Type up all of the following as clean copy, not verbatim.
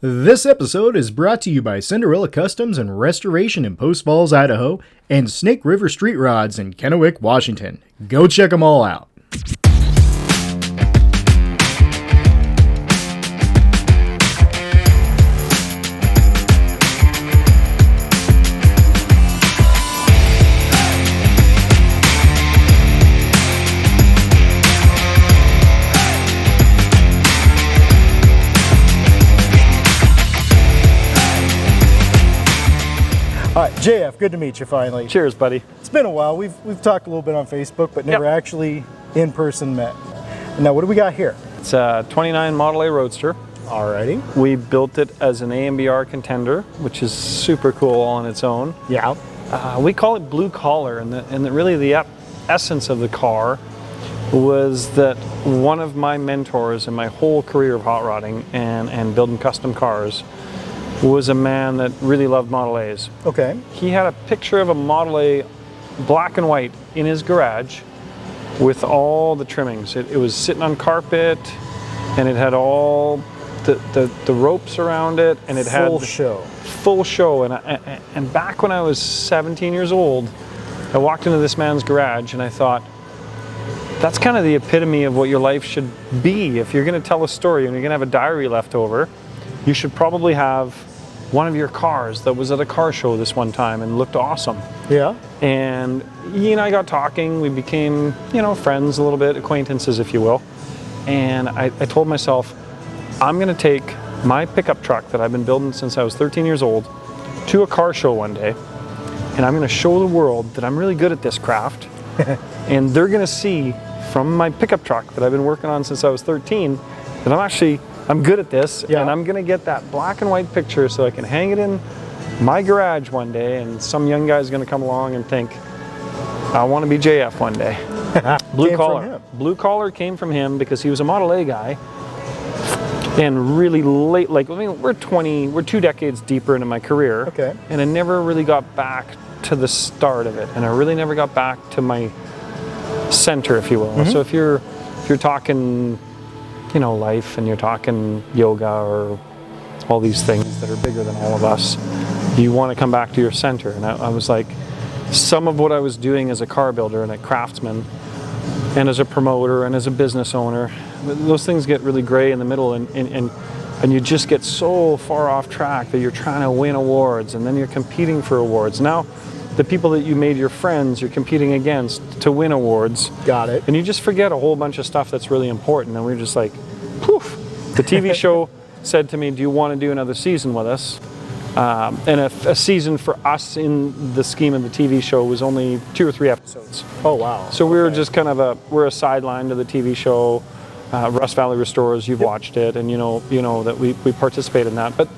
This episode is brought to you by Cinderella Customs and Restoration in Post Falls, Idaho, and Snake River Street Rods in Kennewick, Washington. Go check them all out. All right, JF, good to meet you finally. Cheers, buddy. It's been a while. We've talked a little bit on Facebook, but never actually in person met. Now, what do we got here? It's a 29 Model A Roadster. Alrighty. We built it as an AMBR contender, which is super cool on its own. Yeah. We call it blue collar, and really the essence of the car was that one of my mentors in my whole career of hot rodding and building custom cars was a man that really loved Model A's. Okay. He had a picture of a Model A, black and white, in his garage with all the trimmings. It was sitting on carpet, and it had all the ropes around it, and it had full show. And back when I was 17 years old, I walked into this man's garage, and I thought, that's kind of the epitome of what your life should be. If you're going to tell a story and you're going to have a diary left over, you should probably have one of your cars that was at a car show this one time and looked awesome. Yeah. And he and I got talking. We became, friends a little bit, acquaintances, if you will. And I told myself, I'm going to take my pickup truck that I've been building since I was 13 years old to a car show one day, and I'm going to show the world that I'm really good at this craft. And they're going to see from my pickup truck that I've been working on since I was 13 that I'm good at this, and I'm gonna get that black and white picture so I can hang it in my garage one day, and some young guy's gonna come along and think, I want to be JF one day. Blue collar. Blue collar came from him because he was a Model A guy, and really late, we're 2 decades deeper into my career, and I never really got back to the start of it, and I really never got back to my center, if you will. So if you're talking life, and you're talking yoga or all these things that are bigger than all of us, you want to come back to your center. And I was like, some of what I was doing as a car builder and a craftsman and as a promoter and as a business owner, those things get really gray in the middle, and you just get so far off track that you're trying to win awards, and then you're competing for awards. Now, the people that you made your friends, you're competing against to win awards. Got it. And you just forget a whole bunch of stuff that's really important. And we're just like, poof. The TV show said to me, do you want to do another season with us? And a season for us in the scheme of the TV show was only 2 or 3 episodes. Oh, wow. So we were just kind of we're a sideline to the TV show. Rust Valley Restorers, you've watched it, and you know that we participate in that. But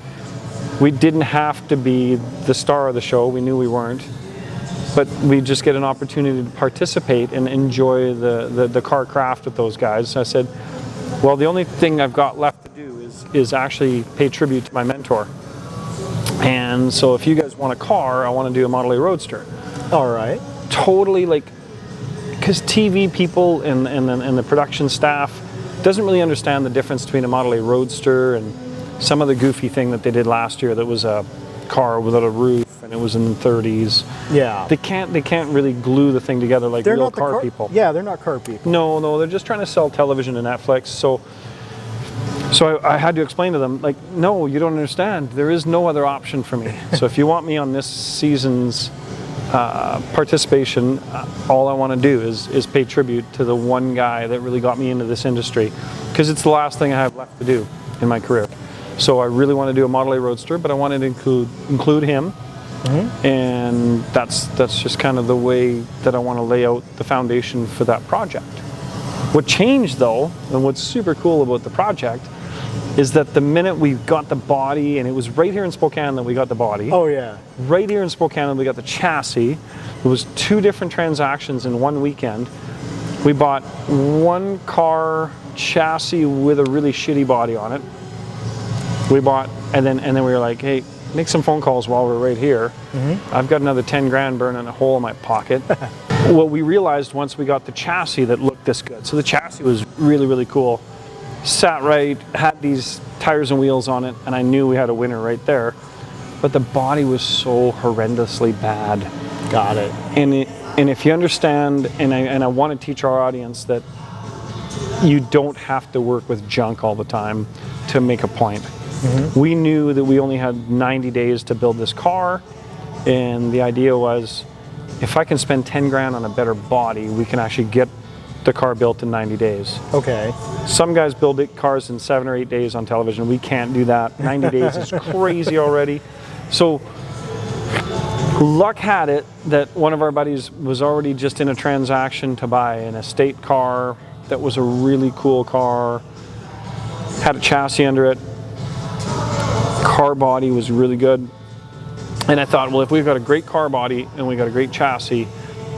we didn't have to be the star of the show. We knew we weren't. But we just get an opportunity to participate and enjoy the car craft with those guys. So I said, well, the only thing I've got left to do is actually pay tribute to my mentor. And so if you guys want a car, I want to do a Model A Roadster. All right. Totally, because TV people and the production staff doesn't really understand the difference between a Model A Roadster and some of the goofy thing that they did last year that was a car without a roof, and it was in the 30s. Yeah. They can't really glue the thing together like real car people. Yeah, they're not car people. No, they're just trying to sell television to Netflix. So I had to explain to them, no, you don't understand. There is no other option for me. So if you want me on this season's participation, all I want to do is pay tribute to the one guy that really got me into this industry, because it's the last thing I have left to do in my career. So I really want to do a Model A Roadster, but I wanted to include him, and that's just kind of the way that I want to lay out the foundation for that project. What changed though, and what's super cool about the project, is that the minute we got the body, and it was right here in Spokane that we got the body. Oh yeah. Right here in Spokane that we got the chassis. It was 2 different transactions in one weekend. We bought one car chassis with a really shitty body on it. We bought, and then we were like, hey, make some phone calls while we're right here. I've got another 10 grand burning a hole in my pocket. What we realized once we got the chassis that looked this good. So the chassis was really, really cool. sat right, had these tires and wheels on it, and I knew we had a winner right there. But the body was so horrendously bad. Got it. And if you understand, and I want to teach our audience that you don't have to work with junk all the time to make a point. We knew that we only had 90 days to build this car, and the idea was, if I can spend 10 grand on a better body, we can actually get the car built in 90 days. Okay. Some guys build cars in 7 or 8 days on television. We can't do that. 90 days is crazy already. So luck had it that one of our buddies was already just in a transaction to buy an estate car that was a really cool car, had a chassis under it, car body was really good. And I thought, well, if we've got a great car body and we got a great chassis,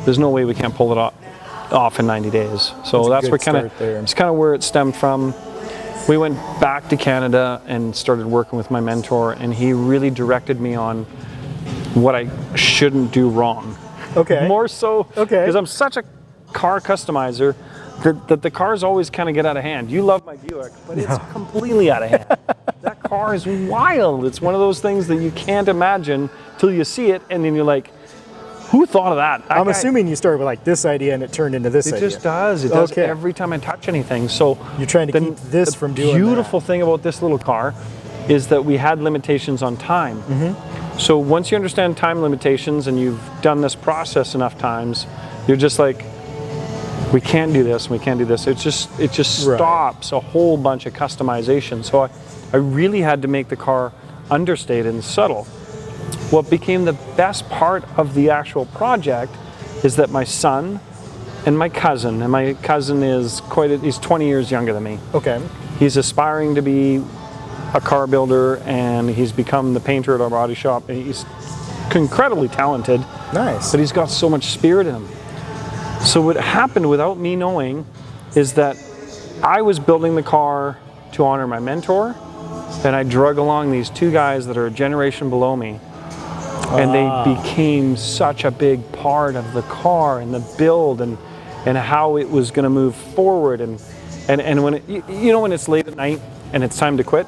there's no way we can't pull it off in 90 days. So that's where it's kind of where it stemmed from. We went back to Canada and started working with my mentor, and he really directed me on what I shouldn't do wrong. Okay. More so, because I'm such a car customizer that the cars always kind of get out of hand. You love my Buick, but it's completely out of hand. That car is wild. It's one of those things that you can't imagine till you see it, and then you're like, who thought of that? I'm assuming you started with like this idea and it turned into this idea. It just does. It does every time I touch anything. So you're trying to keep this from doing that. The beautiful thing about this little car is that we had limitations on time. So once you understand time limitations and you've done this process enough times, you're just like, we can't do this, we can't do this. It just stops a whole bunch of customization. So I really had to make the car understated and subtle. What became the best part of the actual project is that my son and my cousin is he's 20 years younger than me. Okay. He's aspiring to be a car builder, and he's become the painter at our body shop, and he's incredibly talented. Nice. But he's got so much spirit in him. So what happened without me knowing is that I was building the car to honor my mentor, and I drug along these two guys that are a generation below me, and they became such a big part of the car and the build and how it was going to move forward. And when when it's late at night and it's time to quit,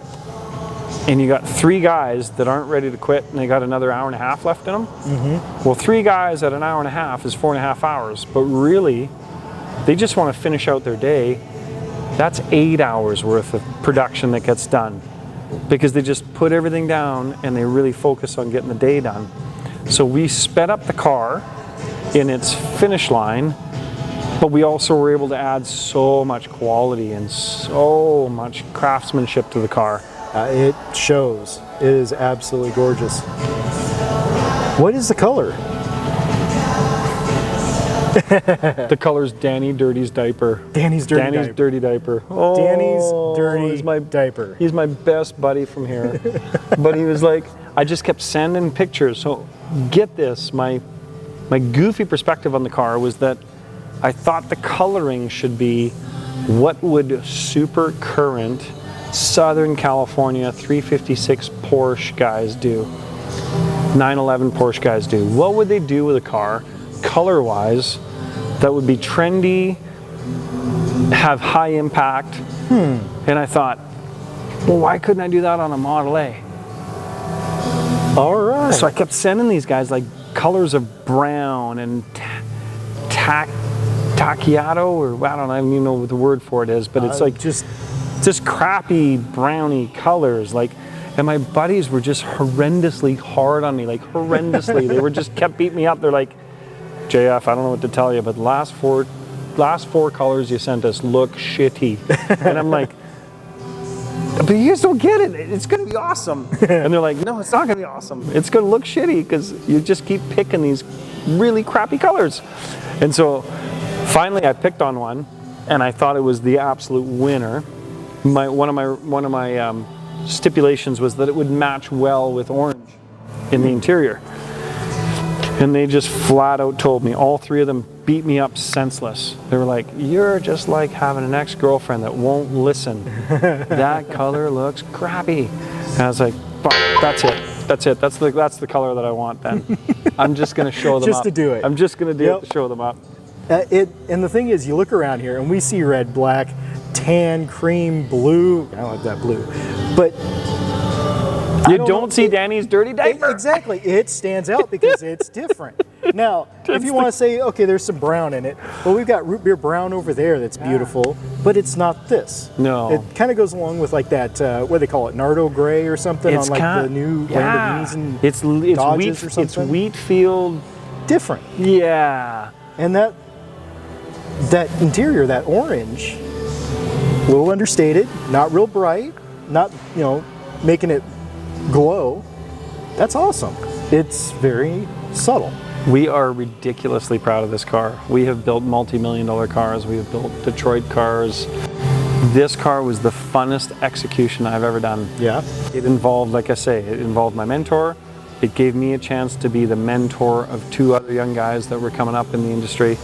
and you got three guys that aren't ready to quit, and they got another hour and a half left in them. Well, three guys at an hour and a half is 4.5 hours, but really, they just want to finish out their day. That's 8 hours worth of production that gets done, because they just put everything down and they really focus on getting the day done. So we sped up the car in its finish line, but we also were able to add so much quality and so much craftsmanship to the car. It shows. It is absolutely gorgeous. What is the color? The color's Danny Dirty's diaper. Danny's dirty diaper. Oh, Danny's dirty diaper. He's my best buddy from here. But he was like, I just kept sending pictures. So get this, my goofy perspective on the car was that I thought the coloring should be what would super current Southern California 356 Porsche guys do, 911 Porsche guys do. What would they do with a car, color-wise, that would be trendy, have high impact? And I thought, well, why couldn't I do that on a Model A? All right. So I kept sending these guys like colors of brown and tachiato, or I don't even know what the word for it is, but it's like just crappy browny colors, like, and my buddies were just horrendously hard on me, like horrendously. They were just kept beating me up. They're like, JF, I don't know what to tell you, but the last four colors you sent us look shitty. And I'm like, but you guys don't get it. It's gonna be awesome. And they're like, no, it's not gonna be awesome. It's gonna look shitty because you just keep picking these really crappy colors. And so finally I picked on one, and I thought it was the absolute winner. One of my stipulations was that it would match well with orange in the interior. And they just flat out told me, all three of them beat me up senseless. They were like, you're just like having an ex-girlfriend that won't listen. That color looks crappy. And I was like, that's it. That's the color that I want then. I'm just gonna show them up. Just to do it. I'm just gonna do it to show them up. And the thing is, you look around here and we see red, black. tan, cream, blue. I don't like that blue. But You don't see Danny's dirty diaper. Exactly. It stands out because it's different. Now, if you want to say, okay, there's some brown in it, well, we've got root beer brown over there that's beautiful, but it's not this. No. It kind of goes along with like that, what do they call it, Nardo Gray or something on like the new Lamborghinis and Dodges or something. It's wheat field. Different. Yeah. And that interior, that orange, a little understated, not real bright, not, making it glow. That's awesome. It's very subtle. We are ridiculously proud of this car. We have built multi-million-dollar cars. We have built Detroit cars. This car was the funnest execution I've ever done. Yeah. It involved, like I say, it involved my mentor. It gave me a chance to be the mentor of 2 other young guys that were coming up in the industry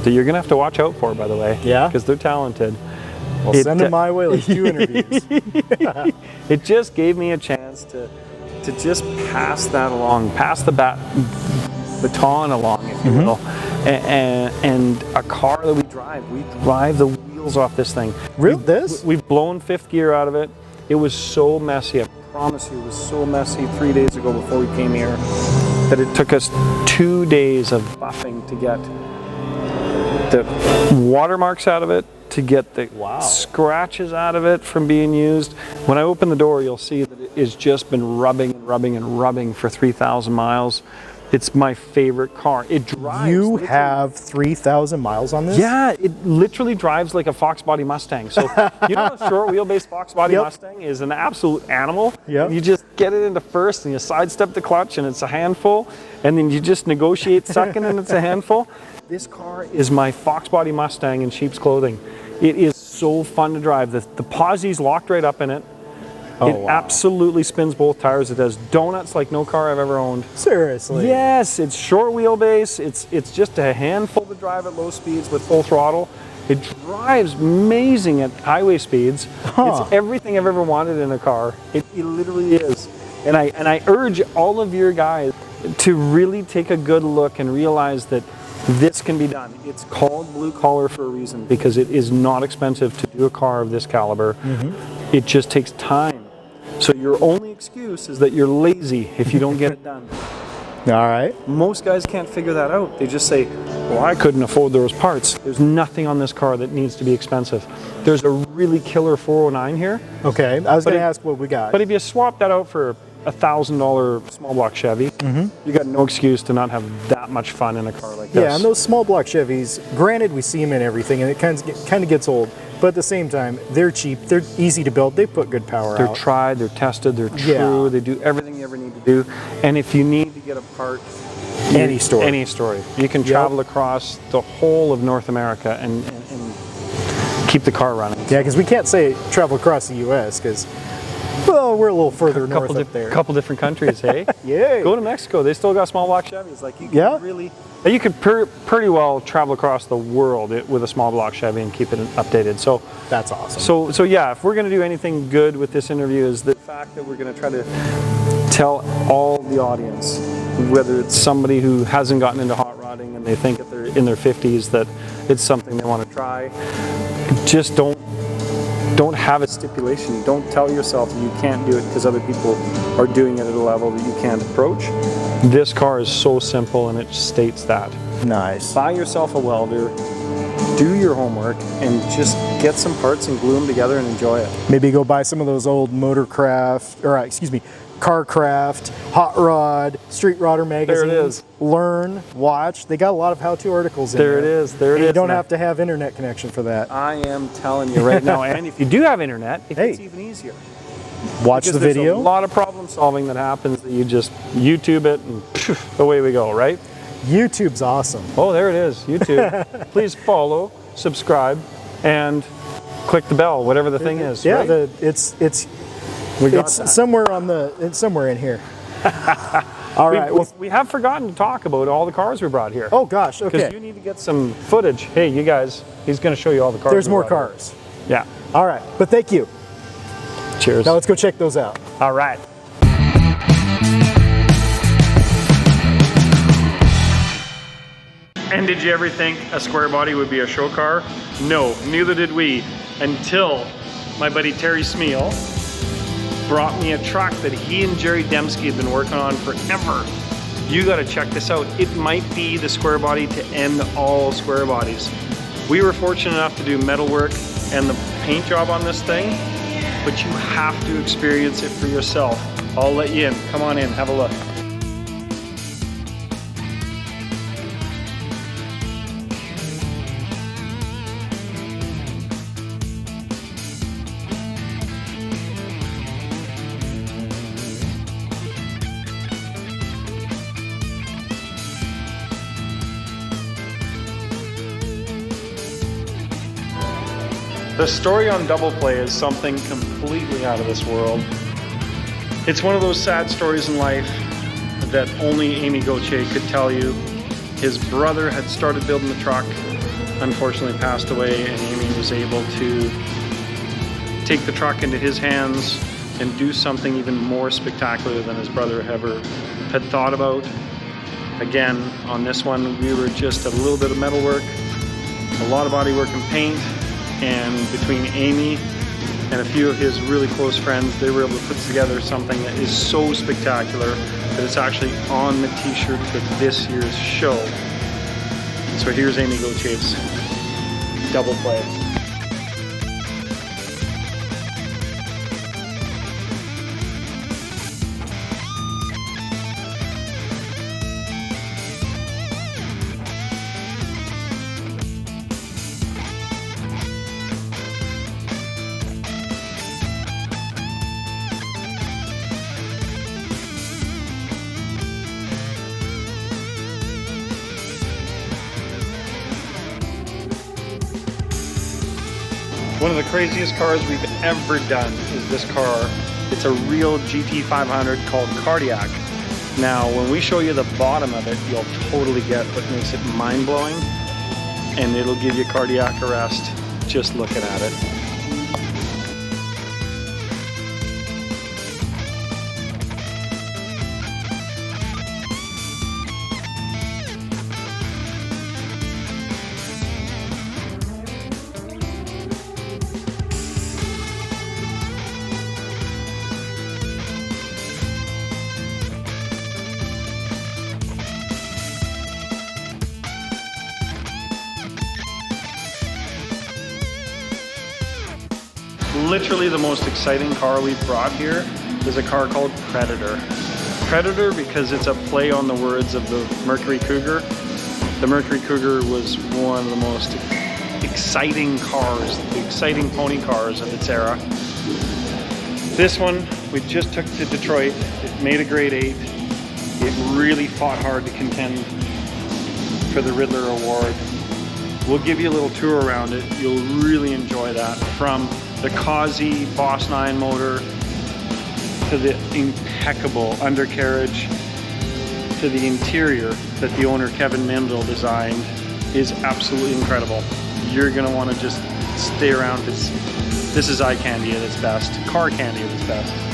that you're gonna have to watch out for, by the way. Yeah. Because they're talented. Well, send them my way, like 2 interviews. It just gave me a chance to just pass that along, pass the baton along, if you will. And a car that we drive the wheels off this thing. We've blown 5th gear out of it. It was so messy. I promise you, it was so messy 3 days ago before we came here that it took us 2 days of buffing to get the watermarks out of it, to get the scratches out of it from being used. When I open the door, you'll see that it has just been rubbing and rubbing and rubbing for 3,000 miles. It's my favorite car. It drives. You have 3,000 miles on this? Yeah, it literally drives like a Fox body Mustang. So you know a short wheelbase Fox body Mustang is an absolute animal. Yep. You just get it into first and you sidestep the clutch and it's a handful. And then you just negotiate second and it's a handful. This car is my Fox body Mustang in sheep's clothing. It is so fun to drive. The posse's locked right up in it. Absolutely spins both tires. It does donuts like no car I've ever owned. Seriously? Yes, it's short wheelbase. It's just a handful to drive at low speeds with full throttle. It drives amazing at highway speeds. It's everything I've ever wanted in a car. It literally is. And I urge all of your guys to really take a good look and realize that this can be done. It's called blue collar for a reason, because it is not expensive to do a car of this caliber. It just takes time. So your only excuse is that you're lazy if you don't get it done. All right. Most guys can't figure that out. They just say, well, I couldn't afford those parts. There's nothing on this car that needs to be expensive. There's a really killer 409 here. Okay, I was going to ask what we got. But if you swap that out for a $1,000 small block Chevy, you got no excuse to not have that much fun in a car like this. Yeah, and those small block Chevys, granted we see them in everything and it kind of gets old, but at the same time, they're cheap, they're easy to build, they put good power out. They're tried, they're tested, they're true, they do everything you ever need to do. And if you need to get a part, any story. You can travel across the whole of North America and keep the car running. Yeah, because we can't say travel across the U.S. because, well, we're a little further north up there. A couple different countries, hey? Yeah. Go to Mexico. They still got small block Chevys. Like you can you could pretty well travel across the world with a small block Chevy and keep it updated. So that's awesome. So yeah, if we're going to do anything good with this interview, is the fact that we're going to try to tell all the audience, whether it's somebody who hasn't gotten into hot rodding and they think that they're in their 50s that it's something they want to try, just don't have a stipulation. Don't tell yourself you can't do it because other people are doing it at a level that you can't approach. This car is so simple and it states that. Nice. Buy yourself a welder, do your homework, and just get some parts and glue them together and enjoy it. Maybe go buy some of those old Carcraft, Hot Rod, Street Rodder magazines. There it is. Learn, watch. They got a lot of how-to articles in there. There it is. There it is. You don't have to have internet connection for that. I am telling you right now. And if you do have internet, it's even easier. Watch the video. There's a lot of problem solving that happens that you just YouTube it and phew, away we go, right? YouTube's awesome. Oh, there it is. YouTube. Please follow, subscribe, and click the bell, whatever the thing is. Yeah, right? it's somewhere in here. All right. We have forgotten to talk about all the cars we brought here. Oh gosh, okay. Because you need to get some footage. Hey, you guys, he's going to show you all the cars. There's more cars. Here. Yeah. All right, but thank you. Cheers. Now let's go check those out. All right. And did you ever think a square body would be a show car? No, neither did we. until my buddy Terry Smeal brought me a truck that he and Jerry Dembski had been working on forever. You gotta check this out. It might be the square body to end all square bodies. We were fortunate enough to do metal work and the paint job on this thing, but you have to experience it for yourself. I'll let you in. Come on in, have a look. The story on Double Play is something completely out of this world. It's one of those sad stories in life that only Amy Gauthier could tell you. His brother had started building the truck, unfortunately passed away, and Amy was able to take the truck into his hands and do something even more spectacular than his brother ever had thought about. Again, on this one, we were just a little bit of metal work, a lot of body work and paint, and between Amy and a few of his really close friends, they were able to put together something that is so spectacular that it's actually on the t-shirt for this year's show. So here's Amy Gauthier's Double Play. One of the craziest cars we've ever done is this car. It's a real GT500 called Cardiac. Now, when we show you the bottom of it, you'll totally get what makes it mind-blowing, and it'll give you cardiac arrest just looking at it. Literally the most exciting car we've brought here is a car called Predator. Predator because it's a play on the words of the Mercury Cougar. The Mercury Cougar was one of the most exciting cars, the exciting pony cars of its era. This one we just took to Detroit. It made a grade 8. It really fought hard to contend for the Riddler Award. We'll give you a little tour around it. You'll really enjoy that. From the Causey Boss 9 motor to the impeccable undercarriage to the interior that the owner Kevin Menville designed is absolutely incredible. You're gonna want to just stay around because this is eye candy at its best, car candy at its best.